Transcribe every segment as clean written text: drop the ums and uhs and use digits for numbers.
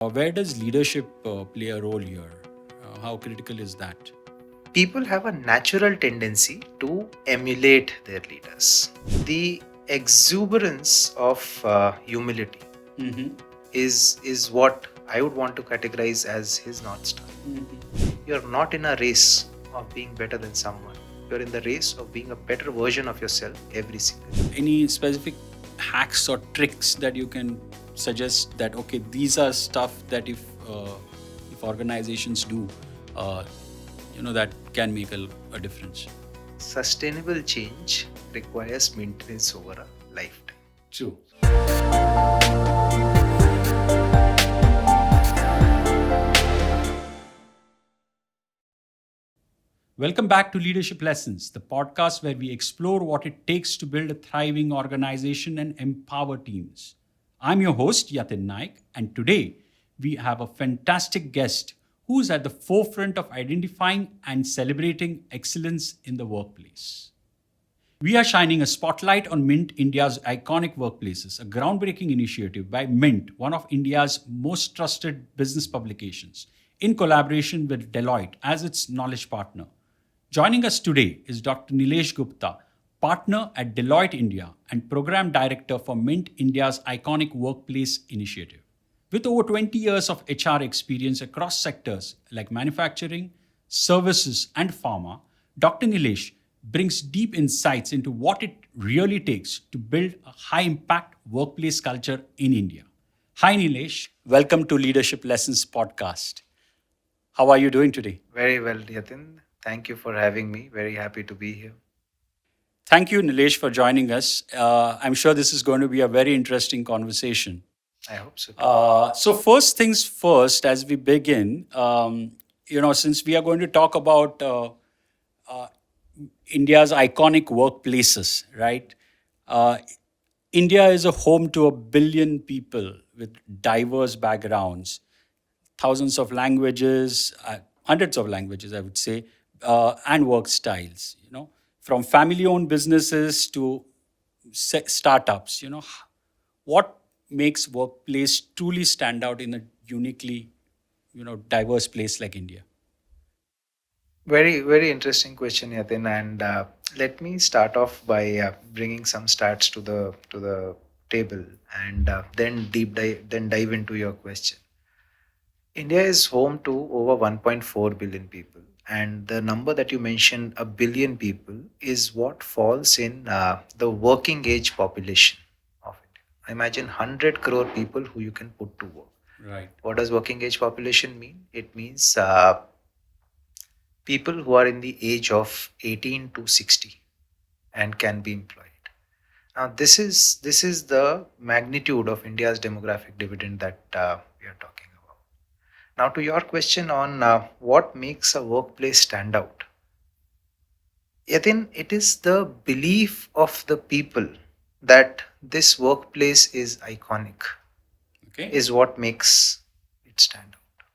Where does leadership play a role here? How critical is that? People have a natural tendency to emulate their leaders. The exuberance of humility Mm-hmm. is what I would want to categorize as his North Star. You're not in a race of being better than someone. You're in the race of being a better version of yourself every single day. Any specific hacks or tricks that you can suggest that these are stuff that if organizations do, that can make a difference. Sustainable change requires maintenance over a lifetime. True. Welcome back to Leadership Lessons, the podcast where we explore what it takes to build a thriving organization and empower teams. I'm your host, Yatin Naik, and today we have a fantastic guest who's at the forefront of identifying and celebrating excellence in the workplace. We are shining a spotlight on Mint, India's iconic workplaces, a groundbreaking initiative by Mint, one of India's most trusted business publications, in collaboration with Deloitte as its knowledge partner. Joining us today is Dr. Neelesh Gupta, partner at Deloitte India and program director for Mint India's iconic workplace initiative. With over 20 years of HR experience across sectors like manufacturing, services, and pharma, Dr. Neelesh brings deep insights into what it really takes to build a high impact workplace culture in India. Hi, Neelesh. Welcome to Leadership Lessons podcast. How are you doing today? Very well, Yatin. Thank you for having me. Very happy to be here. Thank you, Neelesh, for joining us. I'm sure this is going to be a very interesting conversation. I hope so. So first things first, as we begin, since we are going to talk about uh, India's iconic workplaces, right? Uh, India is a home to 1 billion people with diverse backgrounds, thousands of languages, hundreds of languages, I would say, and work styles. From family-owned businesses to startups. What makes workplace truly stand out in a uniquely, diverse place like India? Very, very interesting question, Yatin. And let me start off by bringing some stats to the table, and then dive into your question. India is home to over 1.4 billion people, and the number that you mentioned, 1 billion people, is what falls in the working age population of India. Imagine 100 crore people who you can put to work. Right. What does working age population mean? It means people who are in the age of 18 to 60 and can be employed. Now, this is the magnitude of India's demographic dividend that we are talking about. Now, to your question on what makes a workplace stand out, Yatin, it is the belief of the people that this workplace is iconic, is what makes it stand out.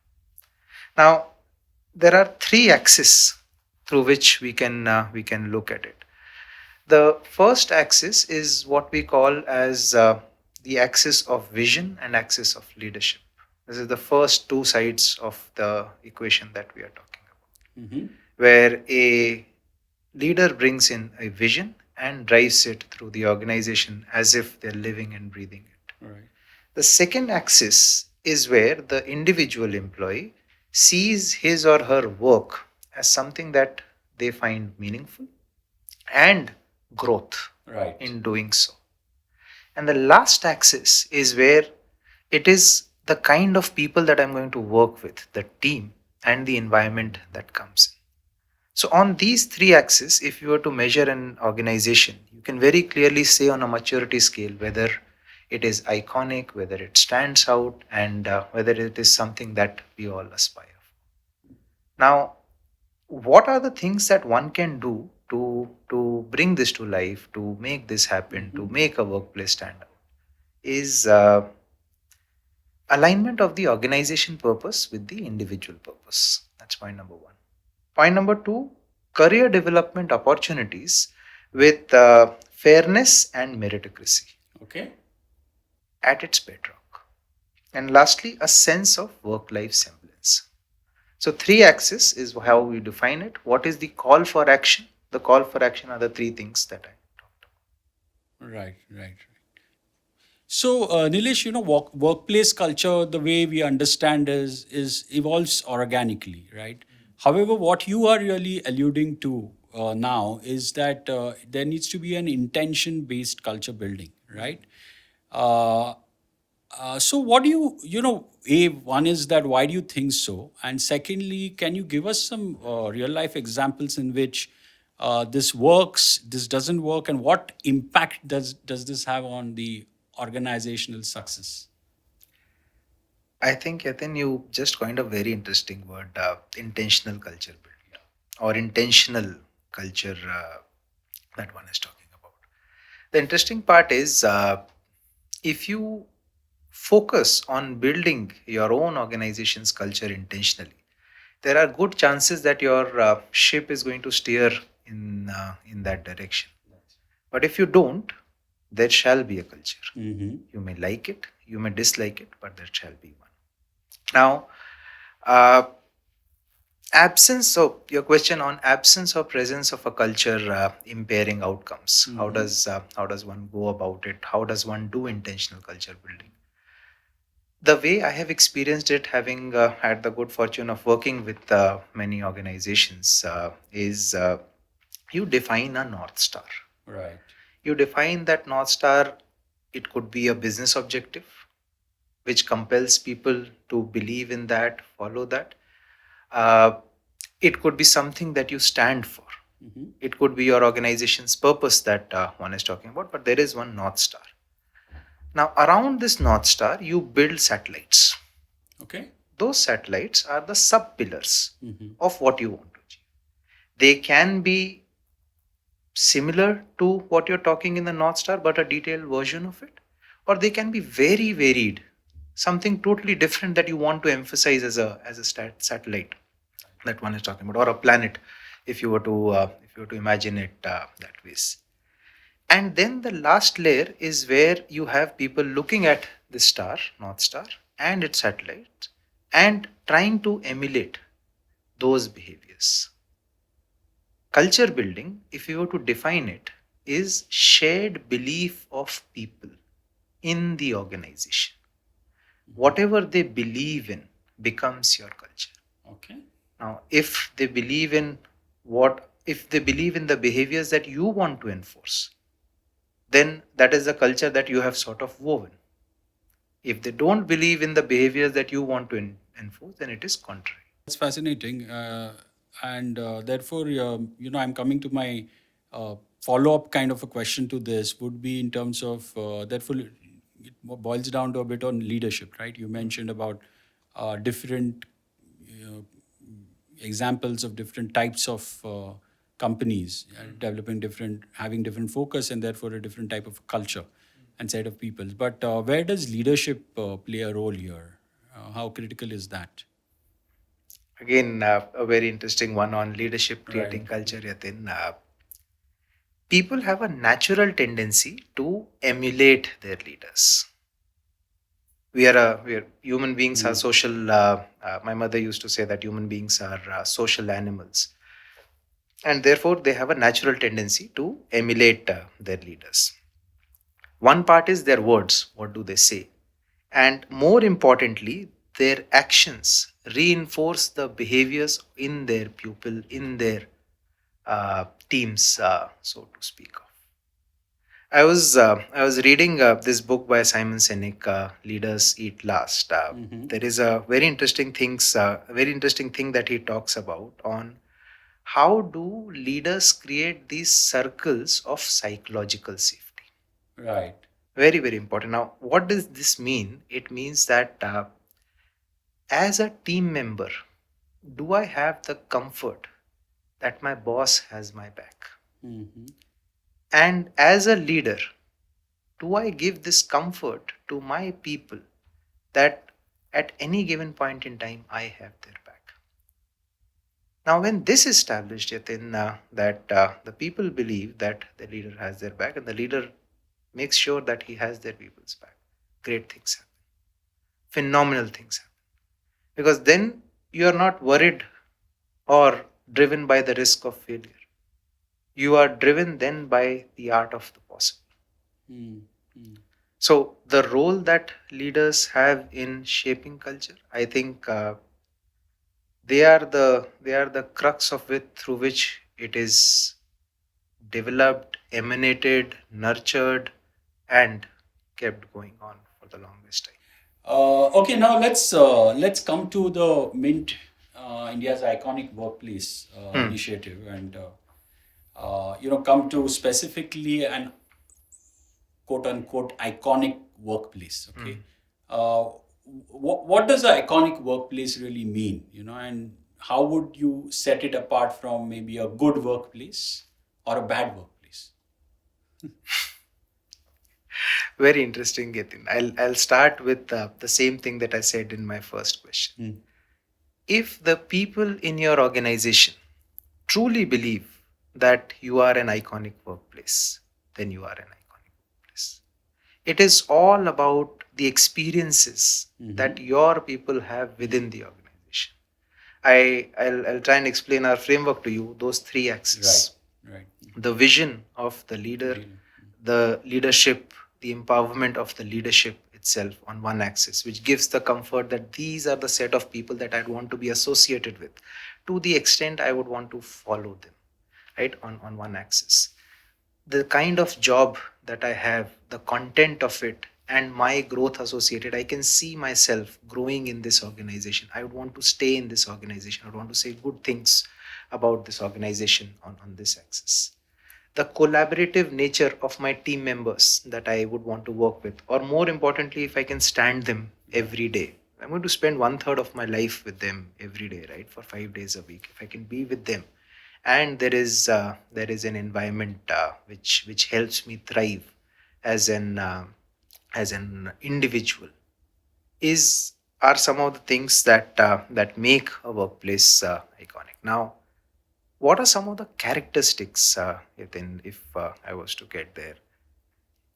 Now, there are three axes through which we can look at it. The first axis is what we call as the axis of vision and axis of leadership. This is the first two sides of the equation that we are talking about, where a leader brings in a vision and drives it through the organization as if they're living and breathing it. Right. The second axis is where the individual employee sees his or her work as something that they find meaningful and growth Right. in doing so. And the last axis is where it is the kind of people that I'm going to work with, the team, and the environment that comes in. So, on these three axes, if you were to measure an organization, you can very clearly say on a maturity scale whether it is iconic, whether it stands out, and whether it is something that we all aspire for. Now, what are the things that one can do to bring this to life, to make this happen, to make a workplace stand out? Is alignment of the organization purpose with the individual purpose. That's point number one. Point number two, career development opportunities with fairness and meritocracy Okay. at its bedrock. And lastly, a sense of work life semblance. So, three axis is how we define it. What is the call for action? The call for action are the three things that I talked Right, right. So, Nilesh, workplace culture, the way we understand is evolves organically, right? However, what you are really alluding to now is that there needs to be an intention-based culture building, right? Uh, so, what do one is that why do you think so? And secondly, can you give us some real life examples in which this works, this doesn't work, and what impact does this have on the organizational success? I think, Yatin, you just coined a very interesting word, intentional culture build or intentional culture that one is talking about. The interesting part is if you focus on building your own organization's culture intentionally, there are good chances that your ship is going to steer in that direction. But if you don't, there shall be a culture. Mm-hmm. You may like it, you may dislike it, but there shall be one. Now, uh, absence of your question on absence or presence of a culture impairing outcomes. How does one go about it? How does one do intentional culture building? The way I have experienced it, having had the good fortune of working with many organizations, is you define a North Star. Right. You define that North Star, it could be a business objective, which compels people to believe in that, follow that. Uh, it could be something that you stand for. Mm-hmm. It could be your organization's purpose that one is talking about, but there is one North Star. Now, around this North Star, you build satellites. Okay. Those satellites are the sub pillars Mm-hmm. of what you want to achieve. They can be similar to what you're talking in the North Star, but a detailed version of it, or they can be very varied, something totally different that you want to emphasize as a satellite that one is talking about, or a planet, if you were to imagine it that way. And then the last layer is where you have people looking at the star, North Star, and its satellites, and trying to emulate those behaviors. Culture building, if you were to define it, is shared belief of people in the organization. Whatever they believe in becomes your culture. Okay. Now, if they believe in the behaviors that you want to enforce, then that is the culture that you have sort of woven. If they don't believe in the behaviors that you want to enforce, then it is contrary. That's fascinating. And therefore, I'm coming to my follow up kind of a question to this would be in terms of, therefore, it boils down to a bit on leadership, right? You mentioned about different examples of different types of companies developing different, having different focus and therefore a different type of culture and set of people. But where does leadership play a role here? How critical is that? Again, a very interesting one on leadership creating Right. culture, Yatin. People have a natural tendency to emulate their leaders. We are human beings are social. My mother used to say that human beings are social animals, and therefore they have a natural tendency to emulate their leaders. One part is their words. What do they say? And more importantly, their actions reinforce the behaviors in their pupil, in their teams, so to speak of. I was reading this book by Simon Sinek, "Leaders Eat Last." There is a very interesting thing that he talks about on how do leaders create these circles of psychological safety. Right. Very, very important. Now, what does this mean? It means that as a team member, do I have the comfort that my boss has my back? Mm-hmm. And as a leader, do I give this comfort to my people that at any given point in time I have their back? Now, when this is established, Yatin, that the people believe that the leader has their back and the leader makes sure that he has their people's back, great things happen. phenomenal things happen. Because then you are not worried or driven by the risk of failure. You are driven then by the art of the possible. Mm, mm, So the role that leaders have in shaping culture, I think they are the crux of it through which it is developed, emanated, nurtured, and kept going on for the longest time. Okay, now let's come to the Mint, India's iconic workplace Hmm. initiative, and come to specifically an quote unquote iconic workplace. Hmm. Okay, uh, what does an iconic workplace really mean? And how would you set it apart from maybe a good workplace or a bad workplace? Very interesting, Yatin. I'll start with the same thing that I said in my first question. Mm. If the people in your organization truly believe that you are an iconic workplace, then you are an iconic workplace. It is all about the experiences that your people have within the organization. I'll try and explain our framework to you, those three axes. Right. The vision of the leader, the leadership, the empowerment of the leadership itself on one axis, which gives the comfort that these are the set of people that I'd want to be associated with to the extent I would want to follow them, right? On one axis. The kind of job that I have, the content of it, and my growth associated, I can see myself growing in this organization. I would want to stay in this organization. I would want to say good things about this organization on this axis. The collaborative nature of my team members that I would want to work with, or more importantly, if I can stand them every day. I'm going to spend 1/3 of my life with them every day, right? For 5 days a week. If I can be with them, and there is an environment which helps me thrive as an individual, is are some of the things that make a workplace iconic. Now, what are some of the characteristics, Yatin, if I was to get there?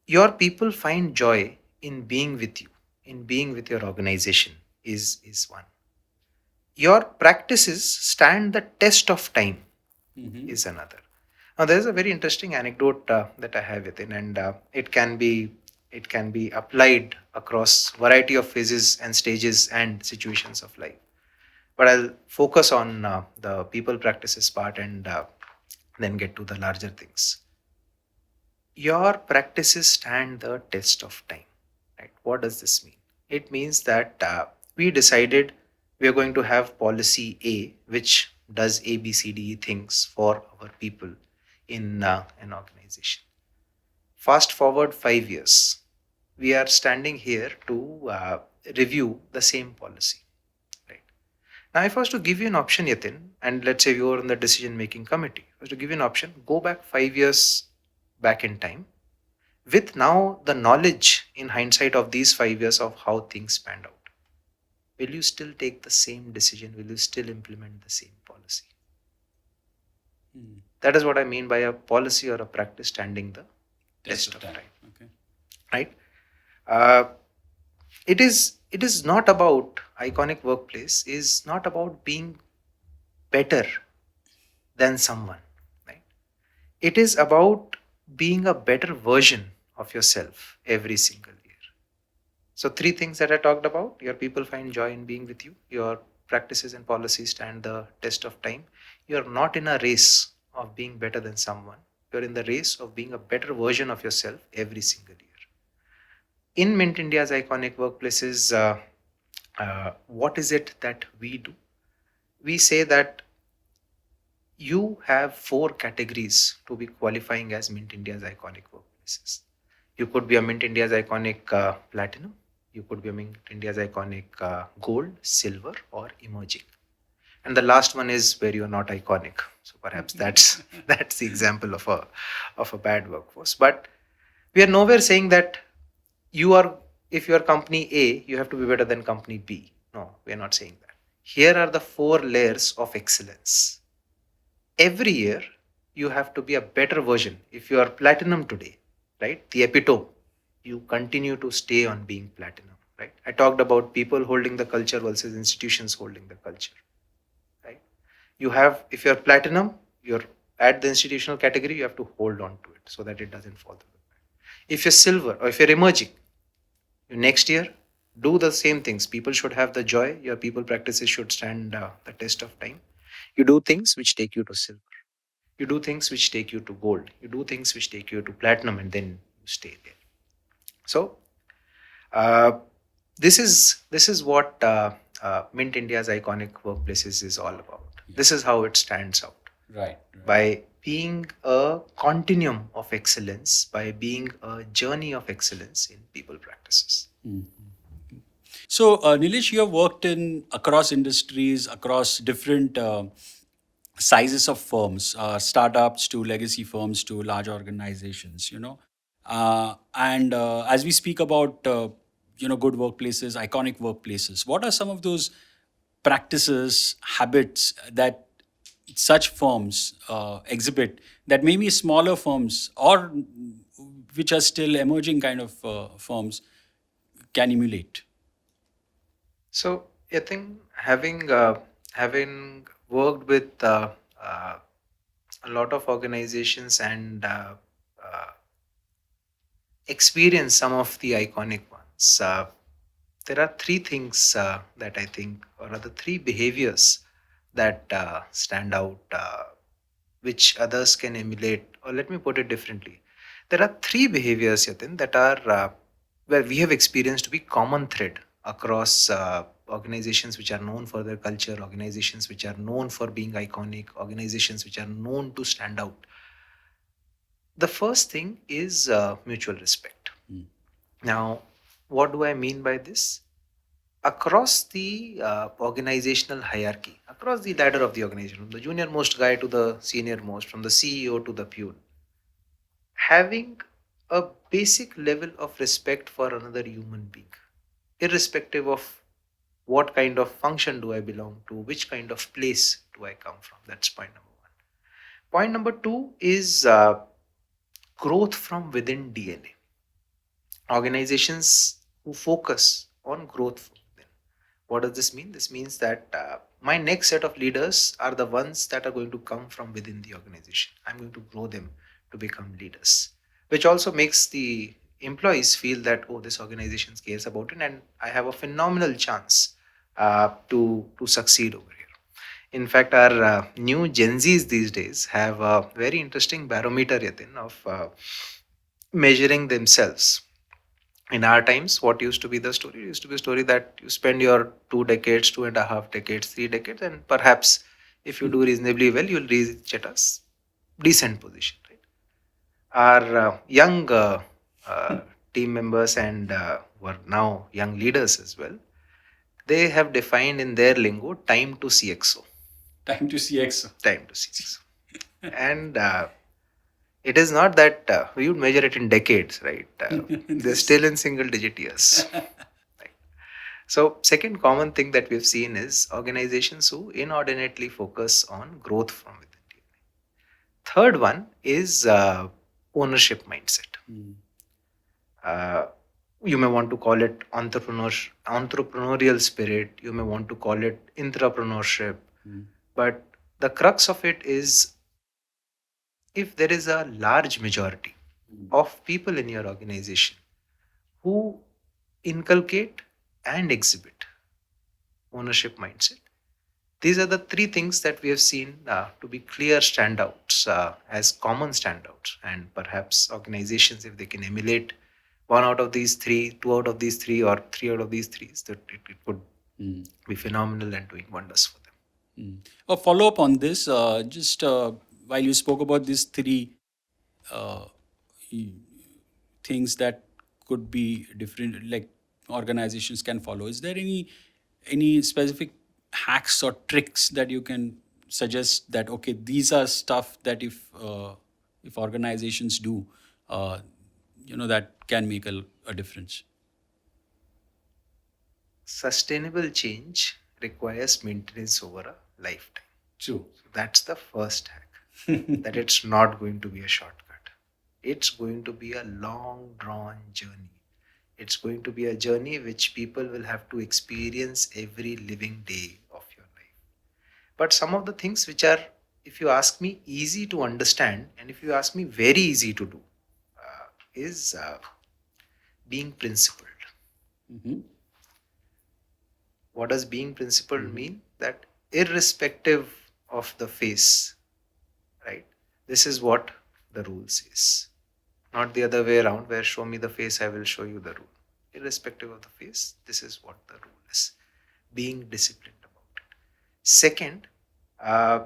Your people find joy in being with you, in being with your organization is one. Your practices stand the test of time is another. Now, there's a very interesting anecdote that I have within, and it can be applied across variety of phases and stages and situations of life. But I'll focus on the people practices part and then get to the larger things. Your practices stand the test of time, right? What does this mean? It means that we decided we are going to have policy A, which does A, B, C, D things for our people in an organization. Fast forward 5 years, we are standing here to review the same policy, right? Now, if I was to give you an option, Yatin, and let's say you are on the decision making committee, I was to give you an option, go back 5 years back in time with now the knowledge in hindsight of these 5 years of how things panned out. Will you still take the same decision? Will you still implement the same policy? That is what I mean by a policy or a practice standing the test of time. Okay. Right? It is not about iconic workplace, is not about being better than someone, right? It is about being a better version of yourself every single year. So 3 things that I talked about: your people find joy in being with you, your practices and policies stand the test of time, you're not in a race of being better than someone, you're in the race of being a better version of yourself every single year. In Mint India's iconic workplaces, what is it that we do? We say that you have 4 categories to be qualifying as Mint India's iconic workplaces. You could be a Mint India's iconic platinum, you could be a Mint India's iconic gold, silver, or emerging. And the last one is where you're not iconic. So perhaps that's the example of a bad workforce. But we are nowhere saying that if you are company A, you have to be better than company B. No, we are not saying that. Here are the 4 layers of excellence. Every year, you have to be a better version. If you are platinum today, right, the epitome, you continue to stay on being platinum. right? I talked about people holding the culture versus institutions holding the culture, right? You have, if you're platinum, you're at the institutional category, you have to hold on to it so that it doesn't fall through. If you're silver or if you're emerging, you next year do the same things. People should have the joy. Your people practices should stand the test of time. You do things which take you to silver. You do things which take you to gold. You do things which take you to platinum, and then you stay there. So uh, this is what Mint India's iconic workplaces is all about. Yeah. This is how it stands out. Right. By being a continuum of excellence, by being a journey of excellence in people practices. So, Neelesh, you have worked in across industries, across different sizes of firms, startups to legacy firms to large organizations. And as we speak about good workplaces, iconic workplaces, what are some of those practices, habits that such firms exhibit that maybe smaller firms or which are still emerging kind of firms can emulate? So I think having worked with a lot of organizations and experienced some of the iconic ones, there are three things that I think, or rather three behaviors that stand out, which others can emulate. Or let me put it differently: there are three behaviors, Yatin, that are where we have experienced to be common thread across organizations which are known for their culture, organizations which are known for being iconic, organizations which are known to stand out. The first thing is mutual respect. Now, what do I mean by this? Across the organizational hierarchy, across the ladder of the organization, from the junior most guy to the senior most, from the CEO to the peon, having a basic level of respect for another human being, irrespective of what kind of function do I belong to, which kind of place do I come from. That's point number one. Point number two is growth from within DNA. Organizations who focus on growth from within. What does this mean? This means that my next set of leaders are the ones that are going to come from within the organization. I'm going to grow them to become leaders, which also makes the employees feel that, oh, this organization cares about it, and I have a phenomenal chance to succeed over here. In fact, our new Gen Zs these days have a very interesting barometer, Yatin, of measuring themselves. In our times, what used to be the story? It used to be a story that you spend your 2 decades, 2.5 decades, 3 decades, and perhaps if you do reasonably well, you'll reach at a decent position. Right? Our young team members and who are now young leaders as well, they have defined in their lingo time to CXO. Time to CXO. Time to CXO. And it is not that we would measure it in decades, right? They're still in single digit years. Right? So, second common thing that we've seen is organizations who inordinately focus on growth from within. Third one is ownership mindset. You may want to call it entrepreneurial spirit. You may want to call it intrapreneurship. But the crux of it is, if there is a large majority of people in your organization who inculcate and exhibit ownership mindset, these are the three things that we have seen to be clear standouts, as common standouts. And perhaps organizations, if they can emulate one out of these three, two out of these three, or three out of these threes, that it would be phenomenal and doing wonders for them. A follow up on this, just while you spoke about these three things that could be different, like organizations can follow, is there any specific hacks or tricks that you can suggest that, okay, these are stuff that if organizations do, that can make a difference? Sustainable change requires maintenance over a lifetime. True. So that's the first hack. That it's not going to be a shortcut. It's going to be a long drawn journey. It's going to be a journey which people will have to experience every living day of your life. But some of the things which are, if you ask me, easy to understand, and if you ask me, very easy to do, is being principled. Mm-hmm. What does being principled mean? That irrespective of the face, right? This is what the rule says. Not the other way around, where show me the face, I will show you the rule. Irrespective of the face, this is what the rule is. Being disciplined about it. Second, uh,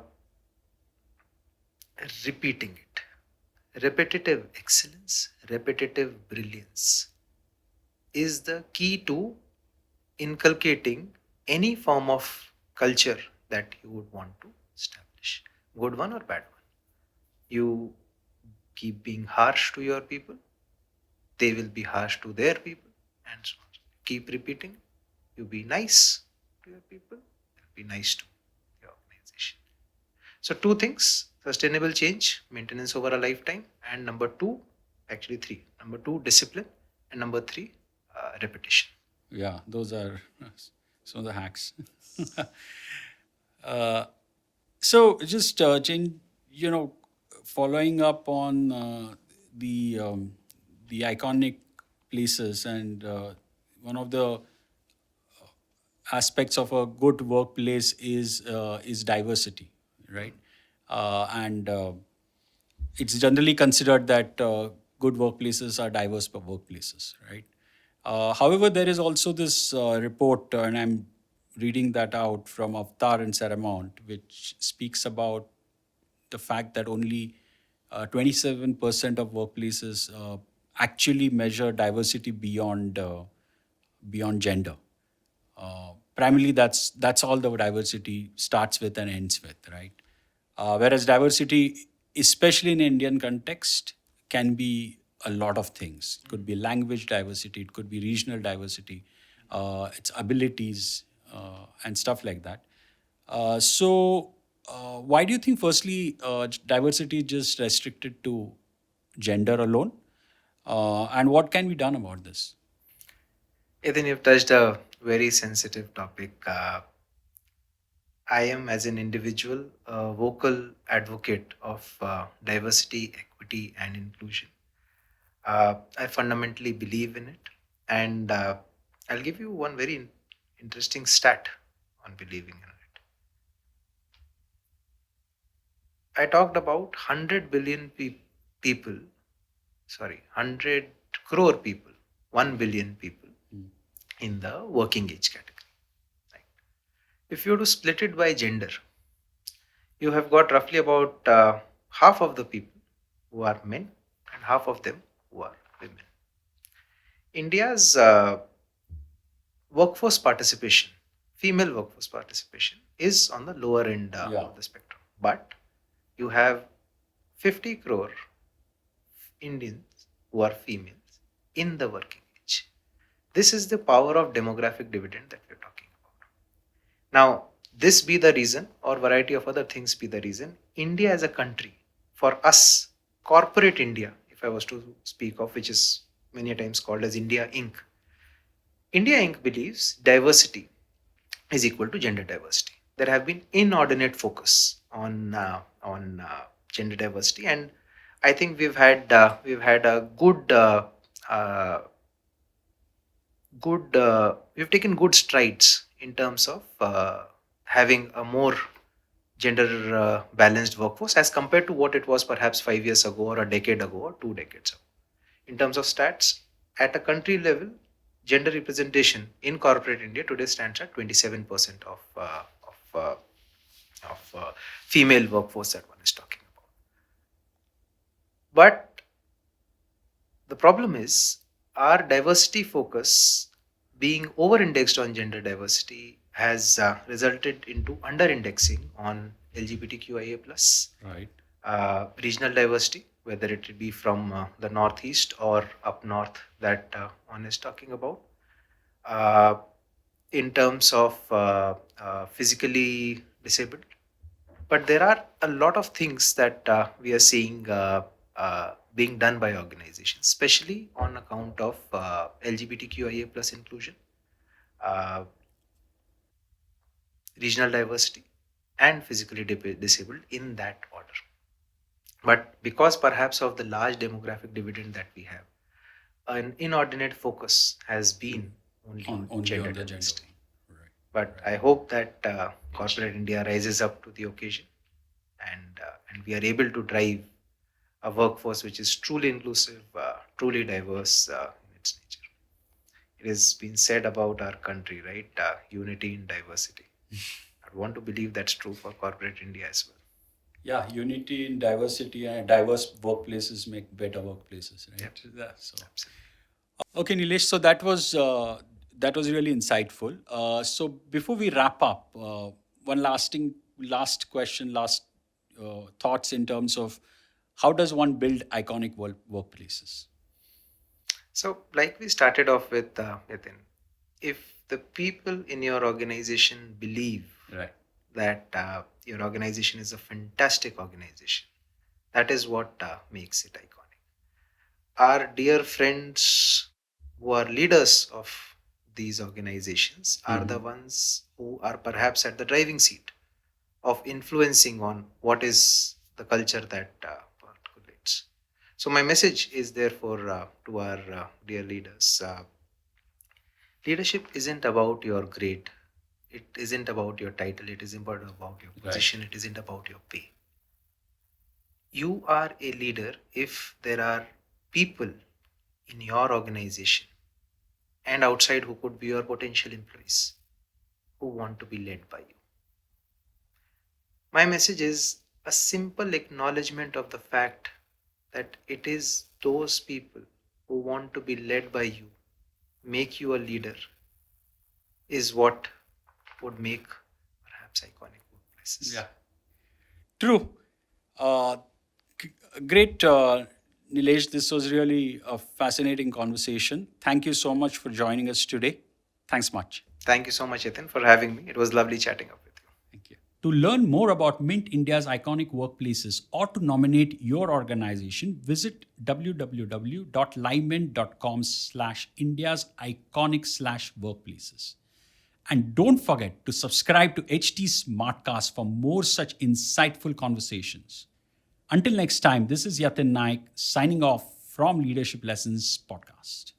repeating it. Repetitive excellence, repetitive brilliance is the key to inculcating any form of culture that you would want to establish, good one or bad one. You keep being harsh to your people, they will be harsh to their people, and so on. Keep repeating. You be nice to your people, they'll be nice to your organization. So, two things: sustainable change, maintenance over a lifetime, and number two, actually three. Number two, discipline, and number three, repetition. Yeah, those are some of the hacks. uh, so just change, following up on the iconic places, and one of the aspects of a good workplace is diversity, right? And it's generally considered that good workplaces are diverse workplaces, right? However, there is also this report, and I'm reading that out from Avatar and Saramount, which speaks about the fact that only 27% of workplaces actually measure diversity beyond gender. Primarily, that's all the diversity starts with and ends with, right? Whereas diversity, especially in Indian context, can be a lot of things. It could be language diversity, it could be regional diversity, its abilities, and stuff like that. Why do you think, firstly, diversity is just restricted to gender alone? And what can be done about this? Then you've touched a very sensitive topic. I am, as an individual, a vocal advocate of diversity, equity, and inclusion. I fundamentally believe in it, and I'll give you one very interesting stat on believing in it. I talked about 100 billion people, sorry, 100 crore people, 1 billion people in the working age category. Right? If you were to split it by gender, you have got roughly about half of the people who are men and half of them who are women. India's workforce participation, female workforce participation, is on the lower end of the spectrum. But you have 50 crore Indians who are females in the working age. This is the power of demographic dividend that we're talking about. Now, this be the reason, or variety of other things be the reason, India as a country, for us, corporate India, if I was to speak of, which is many times called as India Inc. India Inc. believes diversity is equal to gender diversity. There have been inordinate focus on gender diversity, and I think we've had a we've taken good strides in terms of having a more gender balanced workforce as compared to what it was perhaps 5 years ago, or a decade ago, or 2 decades ago. In terms of stats, at a country level, gender representation in corporate India today stands at 27% of female workforce that one is talking about. But the problem is, our diversity focus being over-indexed on gender diversity has resulted into under-indexing on LGBTQIA+, Right. Regional diversity, whether it be from the northeast or up north that one is talking about. In terms of physically disabled. But there are a lot of things that we are seeing being done by organizations, especially on account of LGBTQIA plus inclusion, uh, regional diversity, and physically disabled in that order. But because perhaps of the large demographic dividend that we have, an inordinate focus has been only on gender on the gender. diversity. Right. But I hope that corporate India rises up to the occasion, and we are able to drive a workforce which is truly inclusive, truly diverse in its nature. It has been said about our country, right? Unity in diversity. I want to believe that's true for corporate India as well. Yeah, unity in diversity and diverse workplaces make better workplaces, right? Yep. Yeah, so Absolutely. okay, Nilesh. So that was really insightful. So before we wrap up, one last question, last thoughts in terms of how does one build iconic workplaces? So, like we started off with, Yatin, if the people in your organization believe Right. that your organization is a fantastic organization, that is what makes it iconic. Our dear friends who are leaders of these organizations are the ones who are perhaps at the driving seat of influencing on what is the culture that articulates. So my message is therefore to our dear leaders: leadership isn't about your grade, it isn't about your title, it isn't about your position, it isn't about your pay. You are a leader if there are people in your organization and outside who could be your potential employees who want to be led by you. My message is a simple acknowledgement of the fact that it is those people who want to be led by you, make you a leader, is what would make perhaps iconic workplaces. Yeah. True. Great, Nilesh. This was really a fascinating conversation. Thank you so much for joining us today. Thanks much. Thank you so much, Yatin, for having me. It was lovely chatting up with you. Thank you. To learn more about Mint India's iconic workplaces or to nominate your organization, visit www.limint.com/India's iconic/workplaces. And don't forget to subscribe to HT Smartcast for more such insightful conversations. Until next time, this is Yatin Naik signing off from Leadership Lessons Podcast.